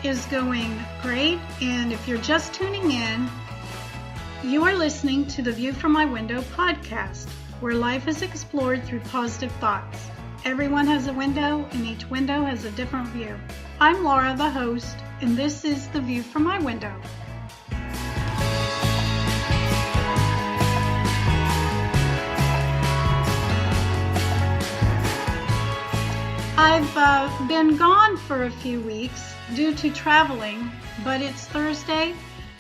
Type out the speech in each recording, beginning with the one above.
is going great, and if you're just tuning in, you are listening to the View from My Window podcast, where life is explored through positive thoughts. Everyone has a window, and each window has a different view. I'm Laura, the host, and this is the View from My Window. I've been gone for a few weeks due to traveling, but it's Thursday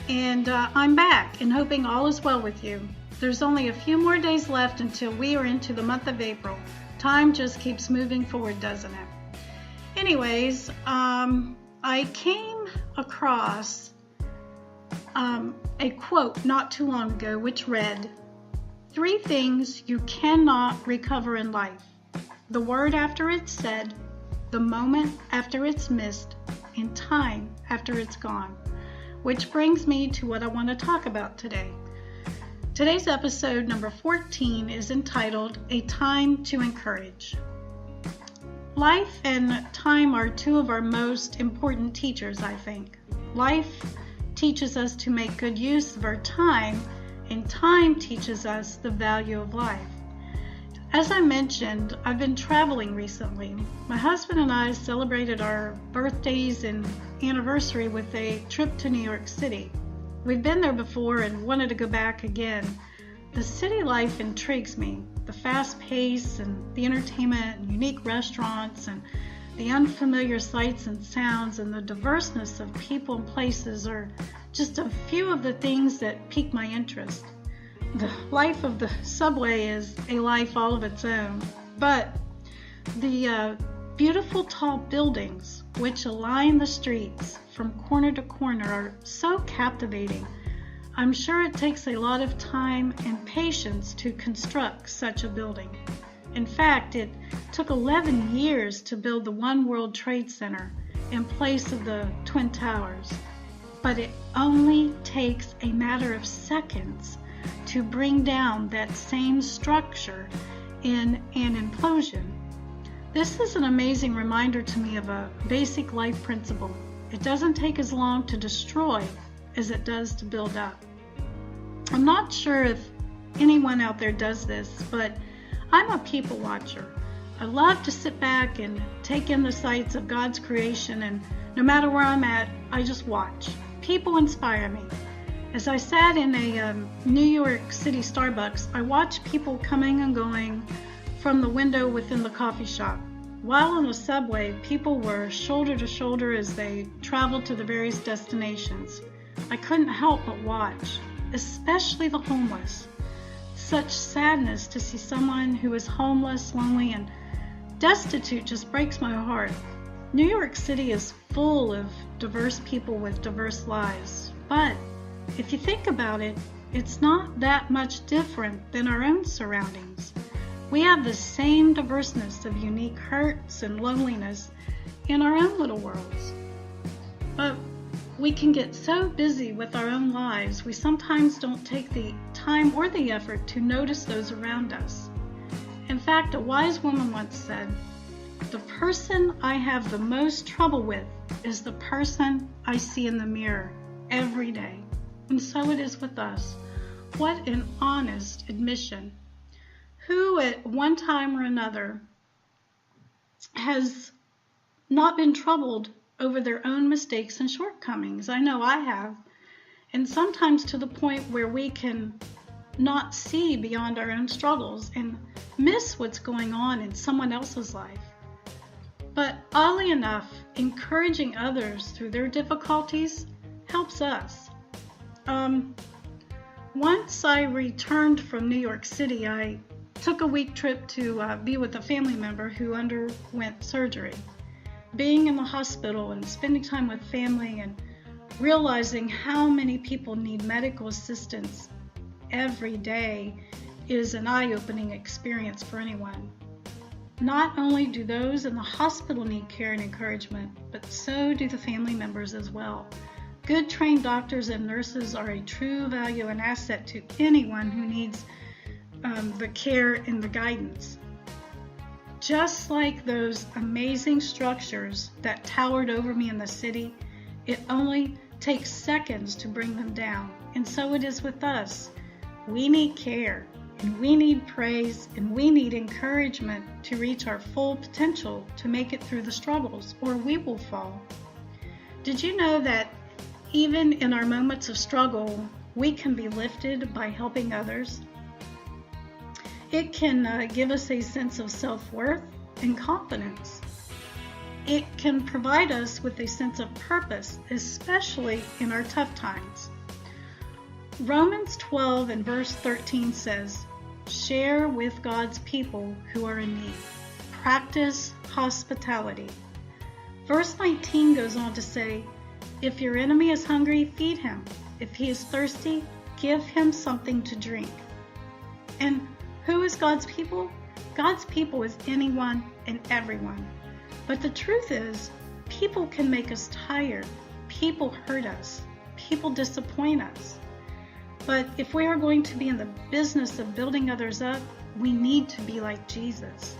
and I'm back and hoping all is well with you. There's only a few more days left until we are into the month of April. Time just keeps moving forward, doesn't it? Anyways, I came across a quote not too long ago which read, 3 things you cannot recover in life. The word after it's said, the moment after it's missed, and time after it's gone. Which brings me to what I want to talk about today. Today's episode number 14 is entitled, A Time to Encourage. Life and time are 2 of our most important teachers, I think. Life teaches us to make good use of our time, and time teaches us the value of life. As I mentioned, I've been traveling recently. My husband and I celebrated our birthdays and anniversary with a trip to New York City. We've been there before and wanted to go back again. The city life intrigues me. The fast pace and the entertainment and unique restaurants and the unfamiliar sights and sounds and the diverseness of people and places are just a few of the things that pique my interest. The life of the subway is a life all of its own, but the beautiful tall buildings which align the streets from corner to corner are so captivating. I'm sure it takes a lot of time and patience to construct such a building. In fact, it took 11 years to build the One World Trade Center in place of the Twin Towers, but it only takes a matter of seconds to bring down that same structure in an implosion. This is an amazing reminder to me of a basic life principle. It doesn't take as long to destroy as it does to build up. I'm not sure if anyone out there does this, but I'm a people watcher. I love to sit back and take in the sights of God's creation, and no matter where I'm at, I just watch. People inspire me. As I sat in a New York City Starbucks, I watched people coming and going from the window within the coffee shop. While on the subway, people were shoulder to shoulder as they traveled to the various destinations. I couldn't help but watch, especially the homeless. Such sadness to see someone who is homeless, lonely, and destitute just breaks my heart. New York City is full of diverse people with diverse lives, but if you think about it, it's not that much different than our own surroundings. We have the same diverseness of unique hurts and loneliness in our own little worlds. But we can get so busy with our own lives, we sometimes don't take the time or the effort to notice those around us. In fact, a wise woman once said, "The person I have the most trouble with is the person I see in the mirror every day." And so it is with us. What an honest admission. Who at one time or another has not been troubled over their own mistakes and shortcomings? I know I have. And sometimes to the point where we can not see beyond our own struggles and miss what's going on in someone else's life. But oddly enough, encouraging others through their difficulties helps us. Once I returned from New York City, I took a week trip to be with a family member who underwent surgery. Being in the hospital and spending time with family and realizing how many people need medical assistance every day is an eye-opening experience for anyone. Not only do those in the hospital need care and encouragement, but so do the family members as well. Good trained doctors and nurses are a true value and asset to anyone who needs the care and the guidance. Just like those amazing structures that towered over me in the city, It only takes seconds to bring them down. And so it is with us. We need care, and we need praise, and we need encouragement to reach our full potential to make it through the struggles, or we will fall. Did you know that even in our moments of struggle, we can be lifted by helping others? It can give us a sense of self-worth and confidence. It can provide us with a sense of purpose, especially in our tough times. Romans 12 and verse 13 says, "Share with God's people who are in need. Practice hospitality." Verse 19 goes on to say, "If your enemy is hungry, feed him. If he is thirsty, give him something to drink." And who is God's people? God's people is anyone and everyone. But the truth is, people can make us tired. People hurt us. People disappoint us. But if we are going to be in the business of building others up, we need to be like Jesus.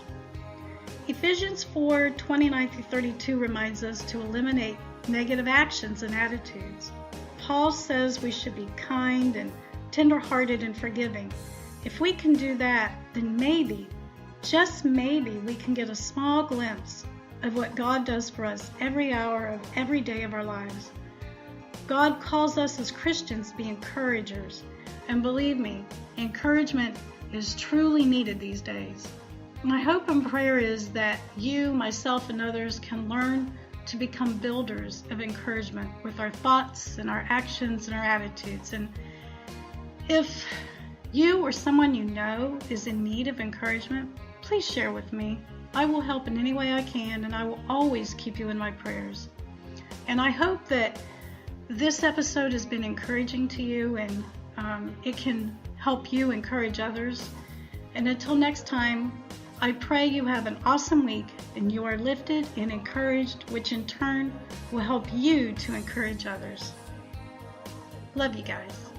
Ephesians 4:29-32 reminds us to eliminate negative actions and attitudes. Paul says we should be kind and tender-hearted and forgiving. If we can do that, then maybe, just maybe, we can get a small glimpse of what God does for us every hour of every day of our lives. God calls us as Christians to be encouragers. And believe me, encouragement is truly needed these days. My hope and prayer is that you, myself, and others can learn to become builders of encouragement with our thoughts and our actions and our attitudes. And if you or someone you know is in need of encouragement, please share with me. I will help in any way I can, and I will always keep you in my prayers. And I hope that this episode has been encouraging to you, and it can help you encourage others. And until next time, I pray you have an awesome week and you are lifted and encouraged, which in turn will help you to encourage others. Love you guys.